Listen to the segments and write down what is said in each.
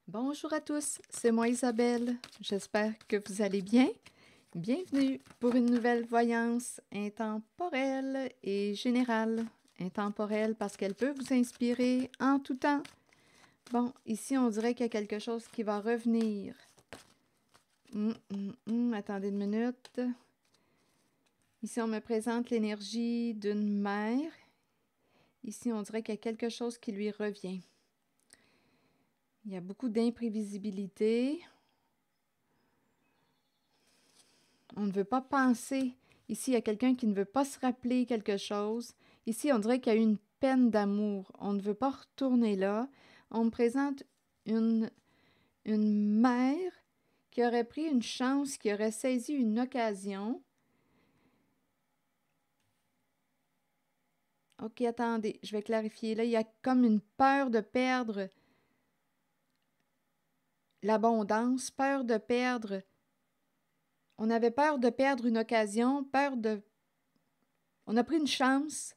Bonjour à tous, c'est moi Isabelle. J'espère que vous allez bien. Bienvenue pour une nouvelle voyance intemporelle et générale. Intemporelle parce qu'elle peut vous inspirer en tout temps. Bon, ici on dirait qu'il y a quelque chose qui va revenir. Attendez une minute. Ici on me présente l'énergie d'une mère. Ici on dirait qu'il y a quelque chose qui lui revient. Il y a beaucoup d'imprévisibilité. On ne veut pas penser. Ici, il y a quelqu'un qui ne veut pas se rappeler quelque chose. Ici, on dirait qu'il y a une peine d'amour. On ne veut pas retourner là. On me présente une mère qui aurait pris une chance, qui aurait saisi une occasion. OK, attendez, je vais clarifier. Là, il y a comme une peur de perdre l'abondance, peur de perdre. On avait peur de perdre une occasion, peur de... On a pris une chance.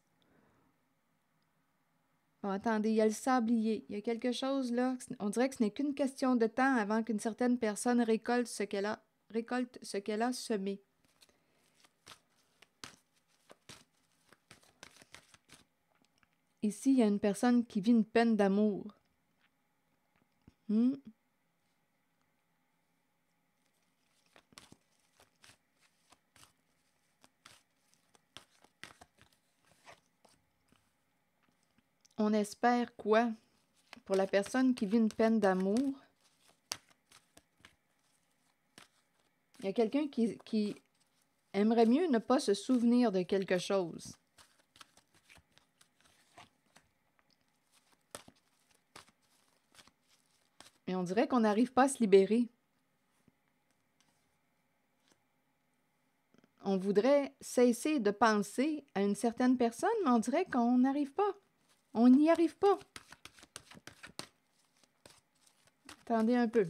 Bon, attendez, il y a le sablier. Il y a quelque chose là. On dirait que ce n'est qu'une question de temps avant qu'une certaine personne récolte ce qu'elle a semé. Ici, il y a une personne qui vit une peine d'amour. On espère quoi pour la personne qui vit une peine d'amour? Il y a quelqu'un qui aimerait mieux ne pas se souvenir de quelque chose. Et on dirait qu'on n'arrive pas à se libérer. On voudrait cesser de penser à une certaine personne, mais on dirait qu'on n'arrive pas. On n'y arrive pas. Attendez un peu.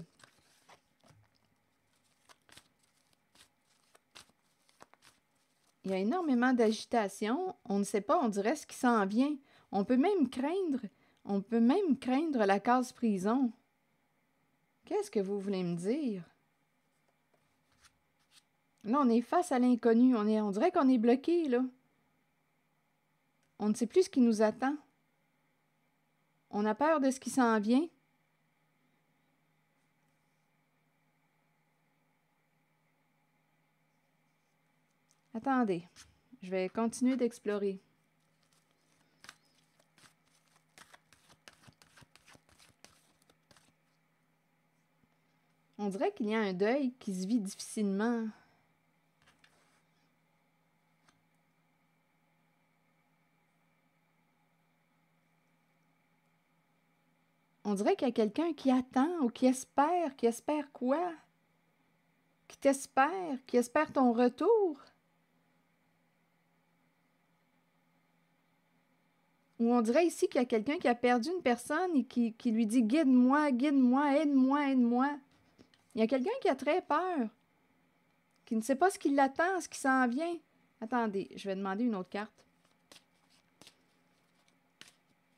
Il y a énormément d'agitation. On ne sait pas, on dirait ce qui s'en vient. On peut même craindre la case prison. Qu'est-ce que vous voulez me dire? Là, on est face à l'inconnu. On dirait qu'on est bloqué, là. On ne sait plus ce qui nous attend. On a peur de ce qui s'en vient. Attendez, je vais continuer d'explorer. On dirait qu'il y a un deuil qui se vit difficilement. On dirait qu'il y a quelqu'un qui attend ou qui espère quoi? Qui espère ton retour. Ou on dirait ici qu'il y a quelqu'un qui a perdu une personne et qui lui dit « Guide-moi, guide-moi, aide-moi, aide-moi ». Il y a quelqu'un qui a très peur, qui ne sait pas ce qui l'attend, ce qui s'en vient. Attendez, je vais demander une autre carte.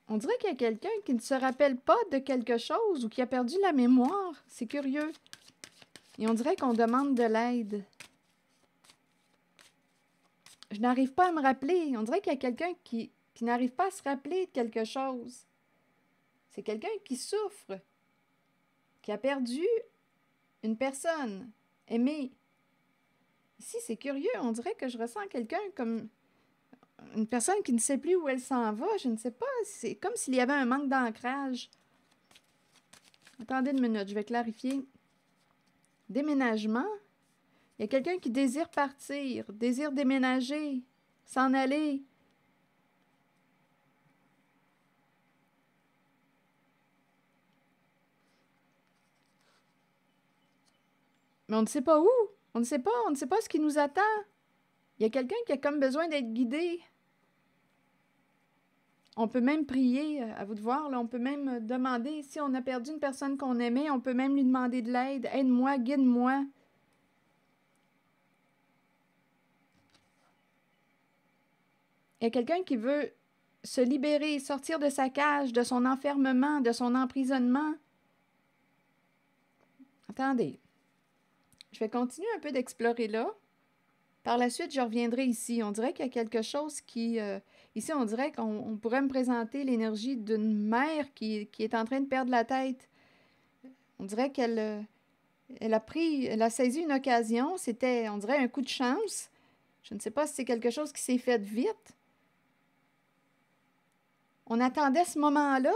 On dirait qu'il y a quelqu'un qui ne se rappelle pas de quelque chose ou qui a perdu la mémoire. C'est curieux. Et on dirait qu'on demande de l'aide. Je n'arrive pas à me rappeler. On dirait qu'il y a quelqu'un qui n'arrive pas à se rappeler de quelque chose. C'est quelqu'un qui souffre, qui a perdu une personne aimée. Ici, c'est curieux. On dirait que je ressens quelqu'un comme une personne qui ne sait plus où elle s'en va. Je ne sais pas. C'est comme s'il y avait un manque d'ancrage. Attendez une minute, je vais clarifier. Déménagement. Il y a quelqu'un qui désire partir, désire déménager, s'en aller. Mais on ne sait pas où. On ne sait pas ce qui nous attend. Il y a quelqu'un qui a comme besoin d'être guidé. On peut même prier, à vous de voir, là, on peut même demander, si on a perdu une personne qu'on aimait, on peut même lui demander de l'aide. Aide-moi, guide-moi. Il y a quelqu'un qui veut se libérer, sortir de sa cage, de son enfermement, de son emprisonnement. Attendez. Je vais continuer un peu d'explorer là. Par la suite, je reviendrai ici. On dirait qu'il y a quelque chose qui... ici, on dirait qu'on pourrait me présenter l'énergie d'une mère qui est en train de perdre la tête. On dirait qu'elle elle a saisi une occasion. C'était, on dirait, un coup de chance. Je ne sais pas si c'est quelque chose qui s'est fait vite. On attendait ce moment-là,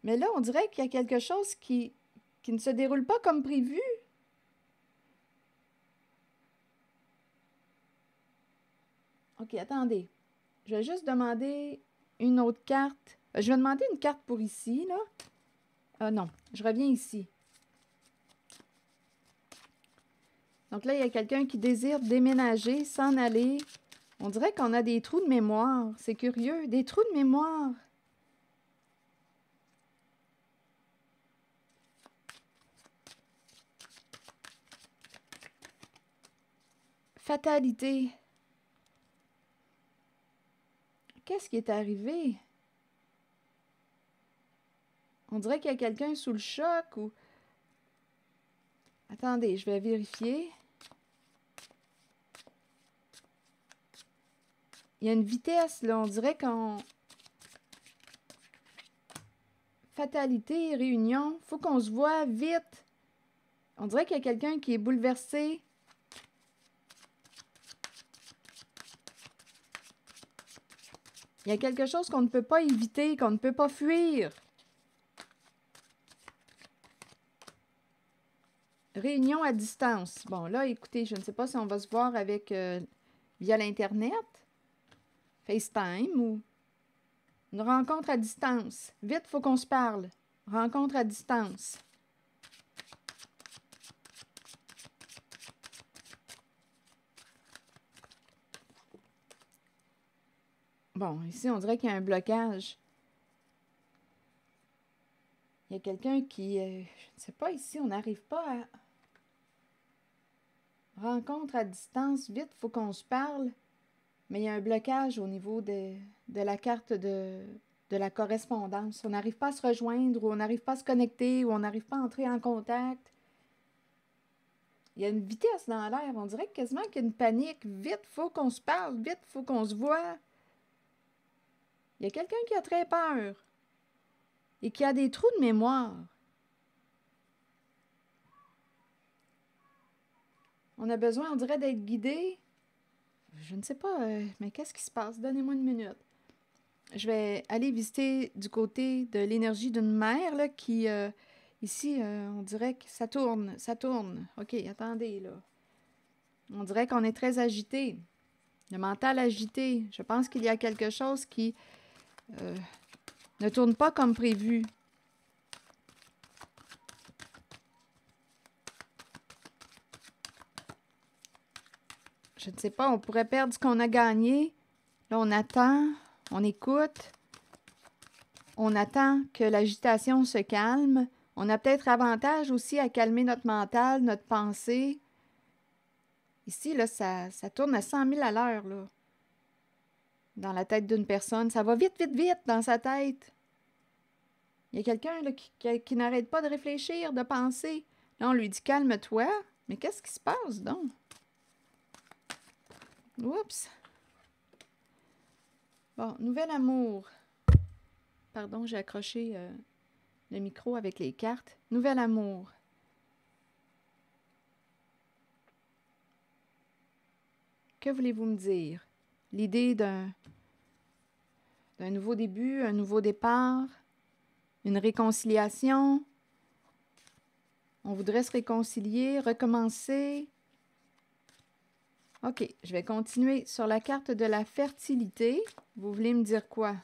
mais là, on dirait qu'il y a quelque chose qui ne se déroule pas comme prévu. OK, attendez. Je vais juste demander une autre carte. Je vais demander une carte pour ici, là. Ah non, je reviens ici. Donc là, il y a quelqu'un qui désire déménager, s'en aller. On dirait qu'on a des trous de mémoire. C'est curieux, des trous de mémoire. Fatalité. Qu'est-ce qui est arrivé? On dirait qu'il y a quelqu'un sous le choc ou... Attendez, je vais vérifier. Il y a une vitesse, là. On dirait qu'on... Fatalité, réunion. Faut qu'on se voit vite. On dirait qu'il y a quelqu'un qui est bouleversé. Il y a quelque chose qu'on ne peut pas éviter, qu'on ne peut pas fuir. Réunion à distance. Bon, là, écoutez, je ne sais pas si on va se voir avec via l'Internet, FaceTime ou une rencontre à distance. Vite, il faut qu'on se parle. Rencontre à distance. Bon, ici, on dirait qu'il y a un blocage. Il y a quelqu'un qui... je ne sais pas, ici, on n'arrive pas à... Rencontre à distance, vite, il faut qu'on se parle. Mais il y a un blocage au niveau de la carte de la correspondance. On n'arrive pas à se rejoindre, ou on n'arrive pas à se connecter, ou on n'arrive pas à entrer en contact. Il y a une vitesse dans l'air. On dirait quasiment qu'il y a une panique. Vite, il faut qu'on se parle. Vite, il faut qu'on se voit. Il y a quelqu'un qui a très peur et qui a des trous de mémoire. On a besoin, on dirait, d'être guidé. Je ne sais pas, mais qu'est-ce qui se passe? Donnez-moi une minute. Je vais aller visiter du côté de l'énergie d'une mère là, qui, ici, on dirait que ça tourne, ça tourne. OK, attendez, là. On dirait qu'on est très agité. Le mental agité. Je pense qu'il y a quelque chose qui ne tourne pas comme prévu. Je ne sais pas, on pourrait perdre ce qu'on a gagné. Là, on attend, on écoute. On attend que l'agitation se calme. On a peut-être avantage aussi à calmer notre mental, notre pensée. Ici, là, ça tourne à 100 000 à l'heure, là. Dans la tête d'une personne. Ça va vite, vite, vite dans sa tête. Il y a quelqu'un là, qui n'arrête pas de réfléchir, de penser. Là, on lui dit « Calme-toi ». Mais qu'est-ce qui se passe, donc? Oups! Bon, nouvel amour. Pardon, j'ai accroché le micro avec les cartes. Nouvel amour. Que voulez-vous me dire? L'idée d'un nouveau début, un nouveau départ, une réconciliation. On voudrait se réconcilier, recommencer. OK, je vais continuer sur la carte de la fertilité. Vous voulez me dire quoi?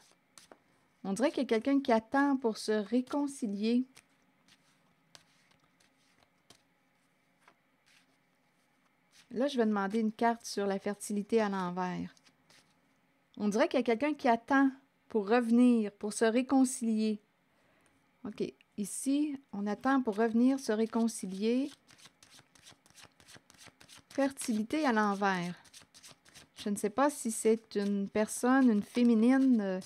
On dirait qu'il y a quelqu'un qui attend pour se réconcilier. Là, je vais demander une carte sur la fertilité à l'envers. On dirait qu'il y a quelqu'un qui attend pour revenir, pour se réconcilier. OK, ici, on attend pour revenir se réconcilier. Fertilité à l'envers. Je ne sais pas si c'est une personne, une féminine.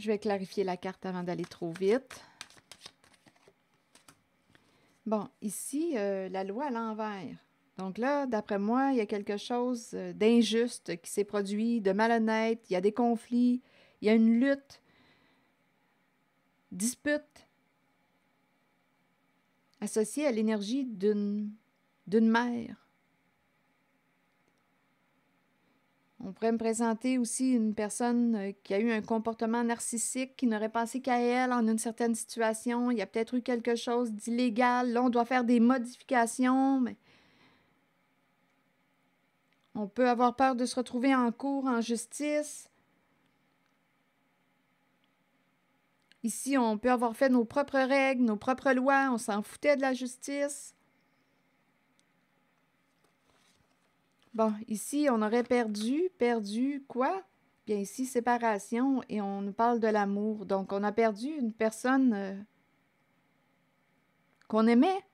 Je vais clarifier la carte avant d'aller trop vite. Bon, ici, la loi à l'envers. Donc là, d'après moi, il y a quelque chose d'injuste qui s'est produit, de malhonnête, il y a des conflits, il y a une lutte, dispute, associée à l'énergie d'une mère. On pourrait me présenter aussi une personne qui a eu un comportement narcissique, qui n'aurait pensé qu'à elle en une certaine situation. Il y a peut-être eu quelque chose d'illégal. Là, on doit faire des modifications, mais on peut avoir peur de se retrouver en cour, en justice. Ici, on peut avoir fait nos propres règles, nos propres lois. On s'en foutait de la justice. Bon, ici, on aurait perdu quoi? Bien ici, séparation, et on nous parle de l'amour. Donc, on a perdu une personne qu'on aimait.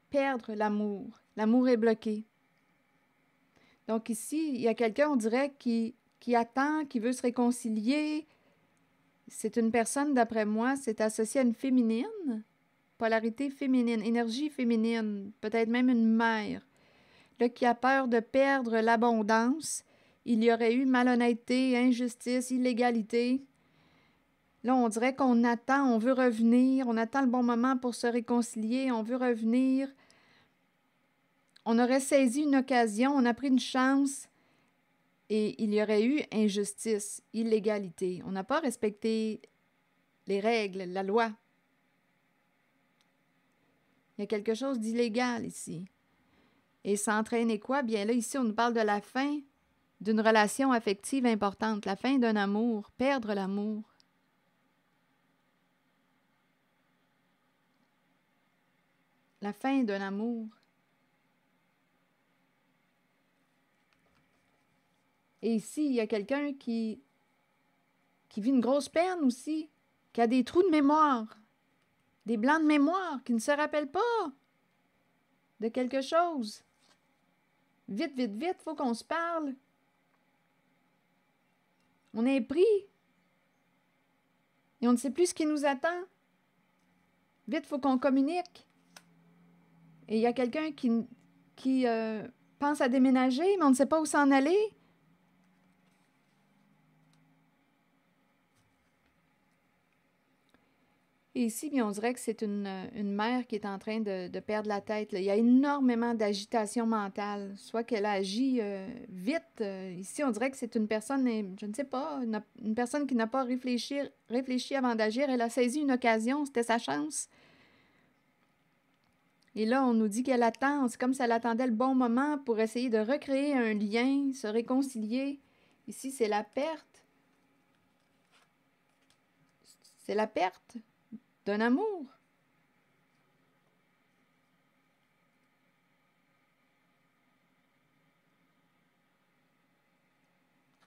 Perdre l'amour. L'amour est bloqué. Donc ici, il y a quelqu'un, on dirait, qui attend, qui veut se réconcilier. C'est une personne, d'après moi, c'est associé à une féminine, polarité féminine, énergie féminine, peut-être même une mère. Là, qui a peur de perdre l'abondance. Il y aurait eu malhonnêteté, injustice, illégalité. Là, on dirait qu'on attend, on veut revenir, on attend le bon moment pour se réconcilier, on veut revenir. On aurait saisi une occasion, on a pris une chance et il y aurait eu injustice, illégalité. On n'a pas respecté les règles, la loi. Il y a quelque chose d'illégal ici. Et ça entraînait quoi? Bien là, ici, on nous parle de la fin d'une relation affective importante, la fin d'un amour, perdre l'amour. La fin d'un amour. Et ici, il y a quelqu'un qui vit une grosse peine aussi, qui a des trous de mémoire, des blancs de mémoire, qui ne se rappelle pas de quelque chose. Vite, vite, vite, faut qu'on se parle. On est pris et on ne sait plus ce qui nous attend. Vite, faut qu'on communique. Et il y a quelqu'un qui pense à déménager, mais on ne sait pas où s'en aller. Et ici, bien, on dirait que c'est une mère qui est en train de perdre la tête, là. Il y a énormément d'agitation mentale, soit qu'elle agit vite. Ici, on dirait que c'est une personne, je ne sais pas, une personne qui n'a pas réfléchi avant d'agir. Elle a saisi une occasion, c'était sa chance. Et là, on nous dit qu'elle attend, c'est comme si elle attendait le bon moment pour essayer de recréer un lien, se réconcilier. Ici, c'est la perte. C'est la perte d'un amour.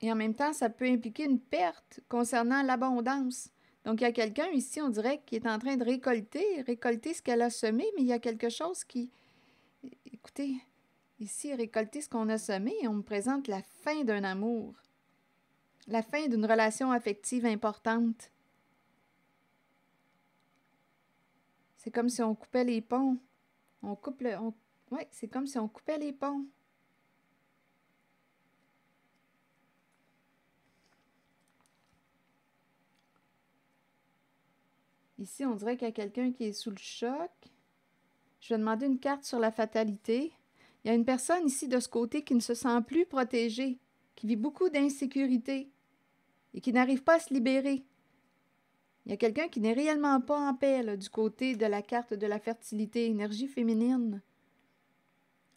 Et en même temps, ça peut impliquer une perte concernant l'abondance. Donc, il y a quelqu'un ici, on dirait, qui est en train de récolter ce qu'elle a semé, mais il y a quelque chose qui... Écoutez, ici, récolter ce qu'on a semé, on me présente la fin d'un amour, la fin d'une relation affective importante. C'est comme si on coupait les ponts. On coupe le... Ouais, c'est comme si on coupait les ponts. Ici, on dirait qu'il y a quelqu'un qui est sous le choc. Je vais demander une carte sur la fatalité. Il y a une personne ici de ce côté qui ne se sent plus protégée, qui vit beaucoup d'insécurité et qui n'arrive pas à se libérer. Il y a quelqu'un qui n'est réellement pas en paix là, du côté de la carte de la fertilité, énergie féminine.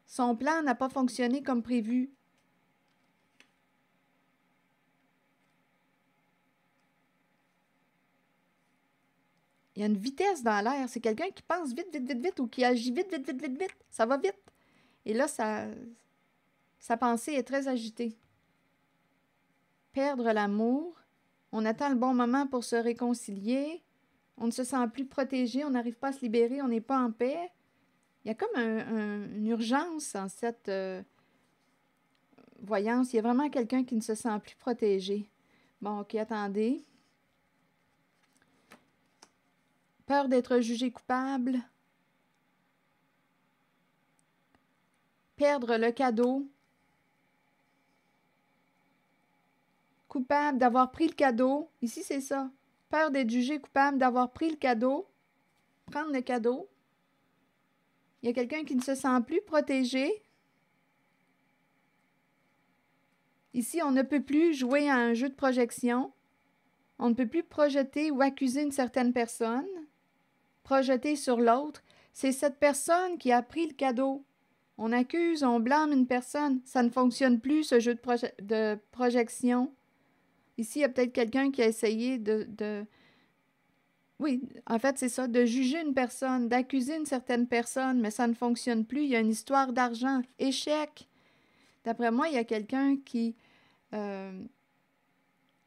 Son plan n'a pas fonctionné comme prévu. Il y a une vitesse dans l'air. C'est quelqu'un qui pense vite, vite, vite, vite ou qui agit vite, vite, vite, vite, vite. Ça va vite. Et là, sa pensée est très agitée. Perdre l'amour. On attend le bon moment pour se réconcilier. On ne se sent plus protégé. On n'arrive pas à se libérer. On n'est pas en paix. Il y a comme une urgence en cette voyance. Il y a vraiment quelqu'un qui ne se sent plus protégé. Bon, OK, attendez. peur d'être jugé coupable, perdre le cadeau, coupable d'avoir pris le cadeau. Ici, c'est ça. Peur d'être jugé coupable d'avoir pris le cadeau, prendre le cadeau. Il y a quelqu'un qui ne se sent plus protégé. Ici, on ne peut plus jouer à un jeu de projection. On ne peut plus projeter ou accuser une certaine personne, projeter sur l'autre. C'est cette personne qui a pris le cadeau. On accuse, on blâme une personne. Ça ne fonctionne plus, ce jeu de projection. Ici, il y a peut-être quelqu'un qui a essayé Oui, en fait, c'est ça, de juger une personne, d'accuser une certaine personne, mais ça ne fonctionne plus. Il y a une histoire d'argent. Échec. D'après moi, il y a quelqu'un qui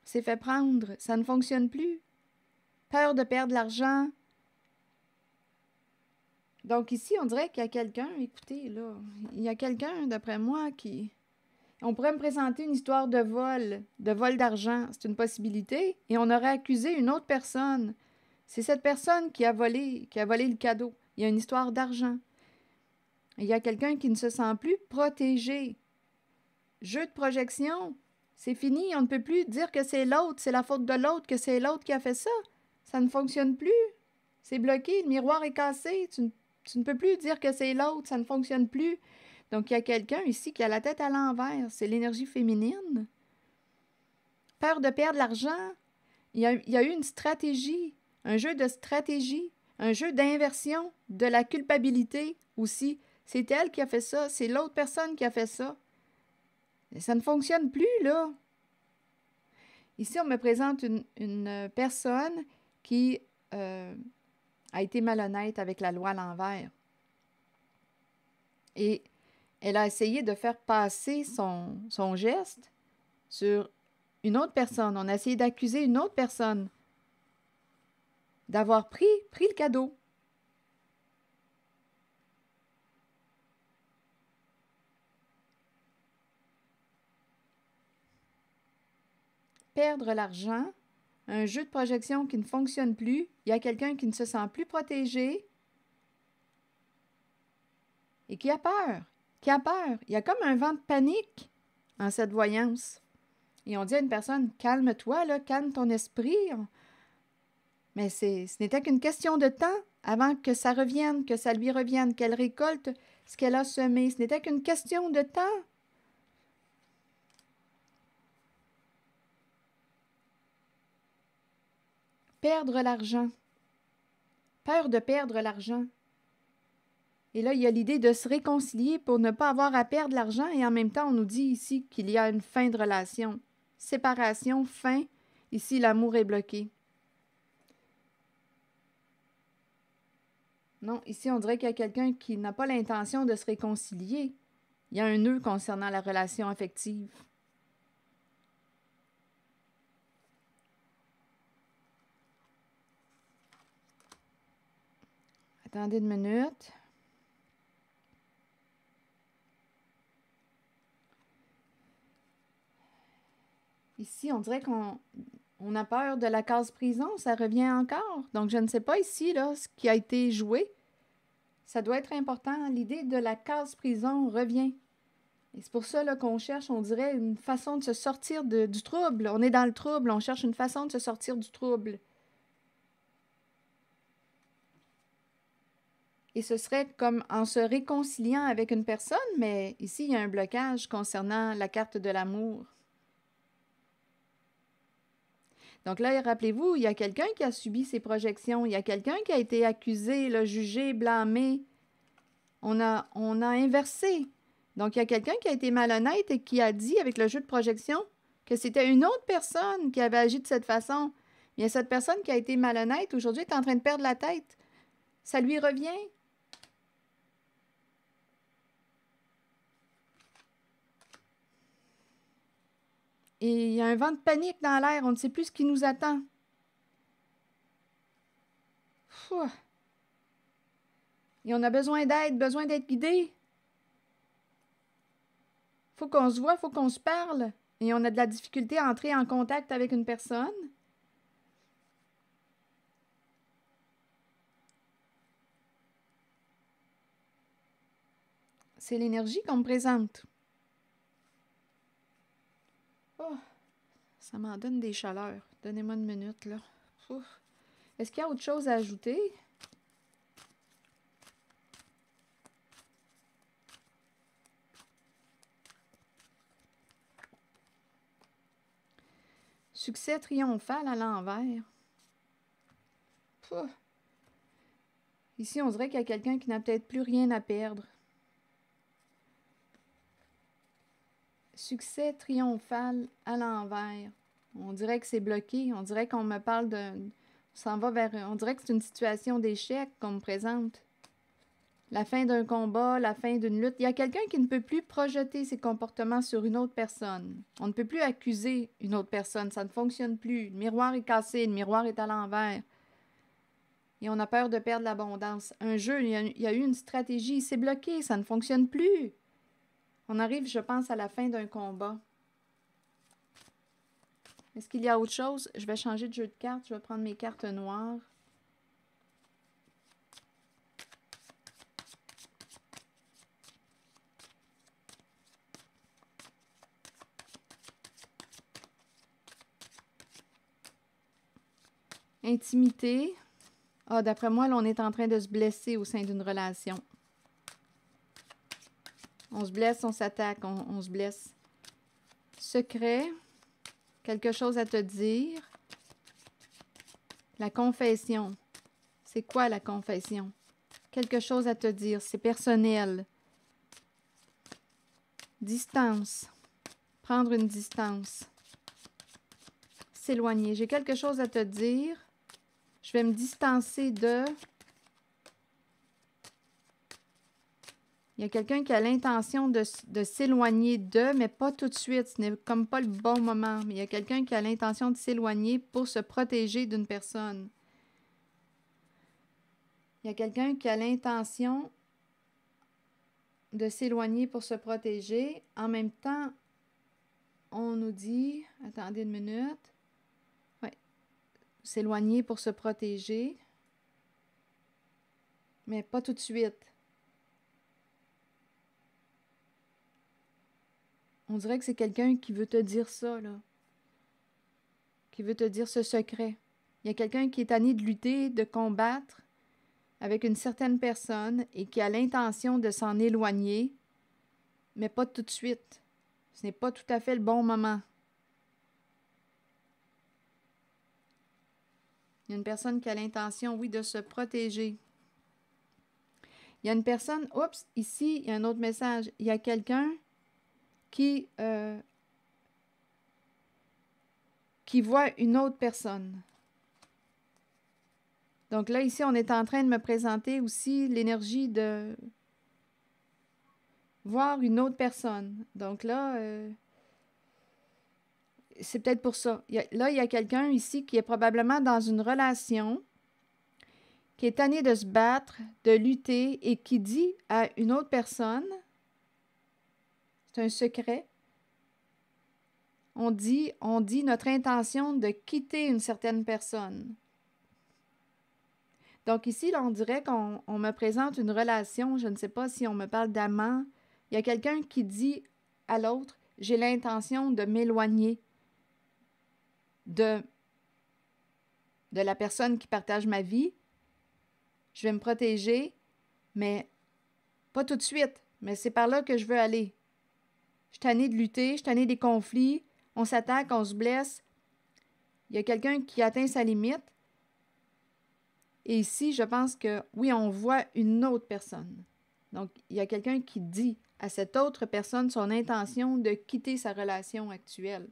s'est fait prendre. Ça ne fonctionne plus. Peur de perdre l'argent. Donc ici, on dirait qu'il y a quelqu'un, écoutez, là, il y a quelqu'un, d'après moi, qui... On pourrait me présenter une histoire de vol d'argent. C'est une possibilité. Et on aurait accusé une autre personne. C'est cette personne qui a volé le cadeau. Il y a une histoire d'argent. Il y a quelqu'un qui ne se sent plus protégé. Jeu de projection, c'est fini. On ne peut plus dire que c'est l'autre, c'est la faute de l'autre, que c'est l'autre qui a fait ça. Ça ne fonctionne plus. C'est bloqué, le miroir est cassé. Tu ne peux plus dire que c'est l'autre, ça ne fonctionne plus. Donc, il y a quelqu'un ici qui a la tête à l'envers. C'est l'énergie féminine. Peur de perdre l'argent. Il y a eu une stratégie, un jeu de stratégie, un jeu d'inversion de la culpabilité aussi. C'est elle qui a fait ça, c'est l'autre personne qui a fait ça. Et ça ne fonctionne plus, là. Ici, on me présente une personne qui a été malhonnête avec la loi à l'envers. Et elle a essayé de faire passer son geste sur une autre personne. On a essayé d'accuser une autre personne d'avoir pris le cadeau. Perdre l'argent, un jeu de projection qui ne fonctionne plus, il y a quelqu'un qui ne se sent plus protégé et qui a peur. Qui a peur. Il y a comme un vent de panique en cette voyance. Et on dit à une personne, calme-toi, là, calme ton esprit. Mais ce n'était qu'une question de temps avant que ça revienne, que ça lui revienne, qu'elle récolte ce qu'elle a semé. Ce n'était qu'une question de temps. Perdre l'argent. Peur de perdre l'argent. Et là, il y a l'idée de se réconcilier pour ne pas avoir à perdre l'argent et en même temps, on nous dit ici qu'il y a une fin de relation. Séparation, fin. Ici, l'amour est bloqué. Non, ici, on dirait qu'il y a quelqu'un qui n'a pas l'intention de se réconcilier. Il y a un nœud concernant la relation affective. Attendez une minute. Ici, on dirait qu'on a peur de la case prison, ça revient encore. Donc, je ne sais pas ici là, ce qui a été joué. Ça doit être important. L'idée de la case prison revient. Et c'est pour ça là, qu'on cherche, on dirait, une façon de se sortir du trouble. On est dans le trouble, on cherche une façon de se sortir du trouble. Et ce serait comme en se réconciliant avec une personne, mais ici, il y a un blocage concernant la carte de l'amour. Donc là, rappelez-vous, il y a quelqu'un qui a subi ces projections, il y a quelqu'un qui a été accusé, là, jugé, blâmé. On a inversé. Donc, il y a quelqu'un qui a été malhonnête et qui a dit, avec le jeu de projection, que c'était une autre personne qui avait agi de cette façon. Bien, cette personne qui a été malhonnête, aujourd'hui, est en train de perdre la tête. Ça lui revient. Et il y a un vent de panique dans l'air. On ne sait plus ce qui nous attend. Ouh. Et on a besoin d'aide, besoin d'être guidé. Faut qu'on se voit, faut qu'on se parle. Et on a de la difficulté à entrer en contact avec une personne. c'est l'énergie qu'on me présente. Oh, ça m'en donne des chaleurs. Donnez-moi une minute, là. Ouf. Est-ce qu'il y a autre chose à ajouter? Succès triomphal à l'envers. Pouf. Ici, on dirait qu'il y a quelqu'un qui n'a peut-être plus rien à perdre. Succès triomphal à l'envers. On dirait que c'est bloqué. On dirait qu'on me parle de... On s'en va vers... On dirait que c'est une situation d'échec qu'on me présente. La fin d'un combat, la fin d'une lutte. Il y a quelqu'un qui ne peut plus projeter ses comportements sur une autre personne. On ne peut plus accuser une autre personne. Ça ne fonctionne plus. Le miroir est cassé. Le miroir est à l'envers. Et on a peur de perdre l'abondance. Un jeu, il y a eu une stratégie. C'est bloqué. Ça ne fonctionne plus. On arrive, je pense, à la fin d'un combat. Est-ce qu'il y a autre chose? Je vais changer de jeu de cartes. Je vais prendre mes cartes noires. Intimité. Ah, d'après moi, là, on est en train de se blesser au sein d'une relation. On se blesse, on s'attaque, on se blesse. Secret. Quelque chose à te dire. La confession. C'est quoi la confession? Quelque chose à te dire. C'est personnel. Distance. Prendre une distance. S'éloigner. J'ai quelque chose à te dire. Je vais me distancer de... Il y a quelqu'un qui a l'intention de s'éloigner de, mais pas tout de suite. Ce n'est comme pas le bon moment. Mais il y a quelqu'un qui a l'intention de s'éloigner pour se protéger d'une personne. Il y a quelqu'un qui a l'intention de s'éloigner pour se protéger. En même temps, on nous dit... Attendez une minute. Oui. S'éloigner pour se protéger. Mais pas tout de suite. On dirait que c'est quelqu'un qui veut te dire ça, là. Qui veut te dire ce secret. Il y a quelqu'un qui est tanné de lutter, de combattre avec une certaine personne et qui a l'intention de s'en éloigner, mais pas tout de suite. Ce n'est pas tout à fait le bon moment. Il y a une personne qui a l'intention, oui, de se protéger. Il y a une personne, oups, ici, il y a un autre message. Il y a quelqu'un qui voit une autre personne. Donc là, ici, on est en train de me présenter aussi l'énergie de voir une autre personne. Donc là, c'est peut-être pour ça. Là, il y a quelqu'un ici qui est probablement dans une relation, qui est tanné de se battre, de lutter et qui dit à une autre personne, c'est un secret, on dit notre intention de quitter une certaine personne. Donc ici, là, on dirait qu'on me présente une relation, je ne sais pas si on me parle d'amant. Il y a quelqu'un qui dit à l'autre, j'ai l'intention de m'éloigner de la personne qui partage ma vie. Je vais me protéger, mais pas tout de suite. Mais c'est par là que je veux aller. Je suis tannée de lutter, je suis tannée des conflits. On s'attaque, on se blesse. Il y a quelqu'un qui atteint sa limite. Et ici, je pense que, oui, on voit une autre personne. Donc, il y a quelqu'un qui dit à cette autre personne son intention de quitter sa relation actuelle.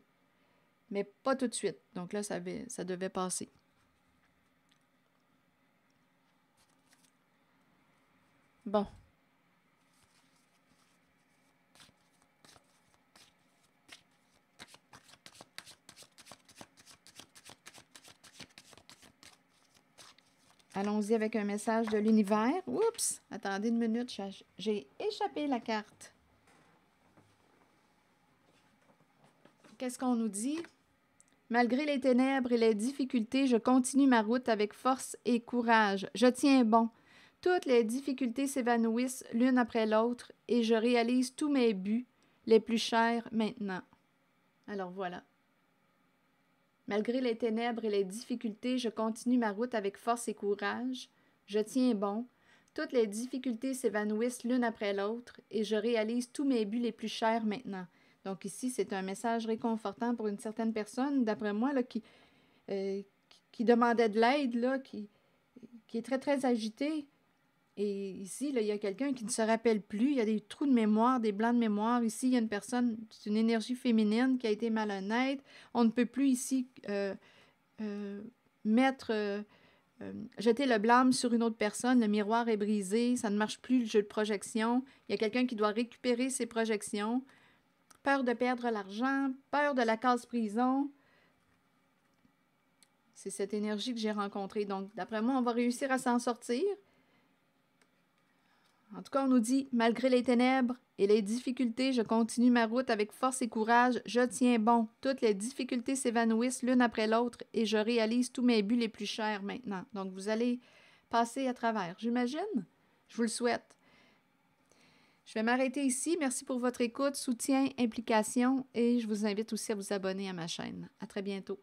Mais pas tout de suite. Donc là, ça devait passer. Bon. Allons-y avec un message de l'univers. Oups! Attendez une minute, j'ai échappé la carte. Qu'est-ce qu'on nous dit? Malgré les ténèbres et les difficultés, je continue ma route avec force et courage. Je tiens bon. Toutes les difficultés s'évanouissent l'une après l'autre et je réalise tous mes buts les plus chers maintenant. Alors voilà. Malgré les ténèbres et les difficultés, je continue ma route avec force et courage. Je tiens bon. Toutes les difficultés s'évanouissent l'une après l'autre et je réalise tous mes buts les plus chers maintenant. Donc ici, c'est un message réconfortant pour une certaine personne, d'après moi, là, qui demandait de l'aide, là, qui est très, très agitée. Et ici, là, il y a quelqu'un qui ne se rappelle plus. Il y a des trous de mémoire, des blancs de mémoire. Ici, il y a une personne, c'est une énergie féminine qui a été malhonnête. On ne peut plus ici jeter le blâme sur une autre personne. Le miroir est brisé. Ça ne marche plus, le jeu de projection. Il y a quelqu'un qui doit récupérer ses projections. Peur de perdre l'argent, peur de la case prison. C'est cette énergie que j'ai rencontrée. Donc, d'après moi, on va réussir à s'en sortir. En tout cas, on nous dit, malgré les ténèbres et les difficultés, je continue ma route avec force et courage, je tiens bon. Toutes les difficultés s'évanouissent l'une après l'autre et je réalise tous mes buts les plus chers maintenant. Donc, vous allez passer à travers, j'imagine? Je vous le souhaite. Je vais m'arrêter ici. Merci pour votre écoute, soutien, implication et je vous invite aussi à vous abonner à ma chaîne. À très bientôt.